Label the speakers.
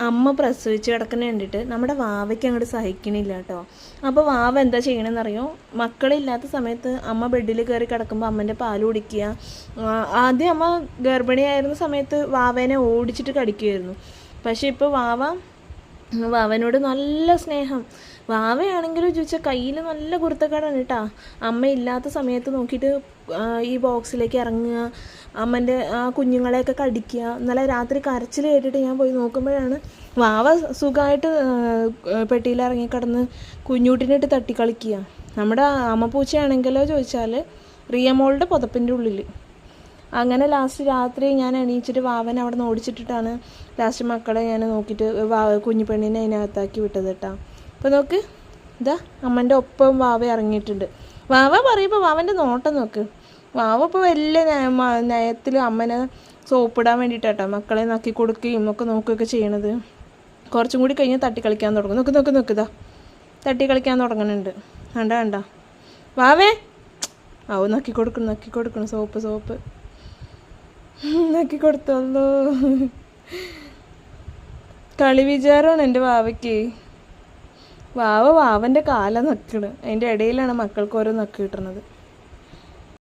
Speaker 1: അമ്മ പ്രസവിച്ച് കിടക്കുന്ന കണ്ടിട്ട് നമ്മുടെ വാവയ്ക്ക് അങ്ങോട്ട് സഹിക്കണില്ല കേട്ടോ. അപ്പോൾ വാവ എന്താ ചെയ്യണമെന്നറിയോ, മക്കളില്ലാത്ത സമയത്ത് അമ്മ ബെഡിൽ കയറി കിടക്കുമ്പോൾ അമ്മൻ്റെ പാൽ കുടിക്കുക. ആദ്യം അമ്മ ഗർഭിണിയായിരുന്ന സമയത്ത് വാവേനെ ഓടിച്ചിട്ട് കടിക്കുമായിരുന്നു. പക്ഷേ ഇപ്പോൾ വാവനോട് നല്ല സ്നേഹം. വാവയാണെങ്കിലും ചോദിച്ചാൽ കയ്യിൽ നല്ല കുരുത്തക്കേടാണ് കേട്ടോ. അമ്മ ഇല്ലാത്ത സമയത്ത് നോക്കിയിട്ട് ഈ ബോക്സിലേക്ക് ഇറങ്ങുക, അമ്മൻ്റെ ആ കുഞ്ഞുങ്ങളെയൊക്കെ കടിക്കുക. ഇന്നലെ രാത്രി കരച്ചിൽ കേട്ടിട്ട് ഞാൻ പോയി നോക്കുമ്പോഴാണ് വാവ സുഖമായിട്ട് പെട്ടിയിൽ ഇറങ്ങിക്കിടന്ന് കുഞ്ഞൂട്ടിനിട്ട് തട്ടിക്കളിക്കുക. നമ്മുടെ അമ്മപ്പൂച്ചയാണെങ്കിലോ ചോദിച്ചാൽ റിയമോളുടെ പുതപ്പിൻ്റെ ഉള്ളിൽ. അങ്ങനെ ലാസ്റ്റ് രാത്രി ഞാൻ എണീച്ചിട്ട് വാവനെ അവിടെ നിന്ന് ഓടിച്ചിട്ടിട്ടാണ് ലാസ്റ്റ് മക്കളെ ഞാൻ നോക്കിയിട്ട് കുഞ്ഞു പെണ്ണിനെ അതിനകത്താക്കി വിട്ടത് കേട്ടോ. അപ്പോൾ നോക്ക്, ഇതാ അമ്മൻ്റെ ഒപ്പം വാവ ഇറങ്ങിയിട്ടുണ്ട്. വാവ പറയുമ്പോൾ വാവൻ്റെ നോട്ടം നോക്ക്. വാവ ഇപ്പോൾ വലിയ നയത്തിൽ അമ്മനെ സോപ്പിടാൻ വേണ്ടിയിട്ടാട്ടോ മക്കളെ നക്കി കൊടുക്കുകയും ഒക്കെ നോക്കുകയൊക്കെ ചെയ്യണത്. കുറച്ചും കൂടി കഴിഞ്ഞ് തട്ടി കളിക്കാൻ തുടങ്ങും. നോക്ക് ഇതാ തട്ടി കളിക്കാൻ തുടങ്ങുന്നുണ്ട്. വേണ്ട വാവേ, നക്കി കൊടുക്കണം സോപ്പ് നക്കി കൊടുത്തോളൂ. കളി വിചാരമാണ് എൻ്റെ വാവയ്ക്ക്. വാവൻ്റെ കാല നക്കണ്, അതിൻ്റെ ഇടയിലാണ് മക്കൾക്ക് ഓരോ നക്ക് കിട്ടണത്.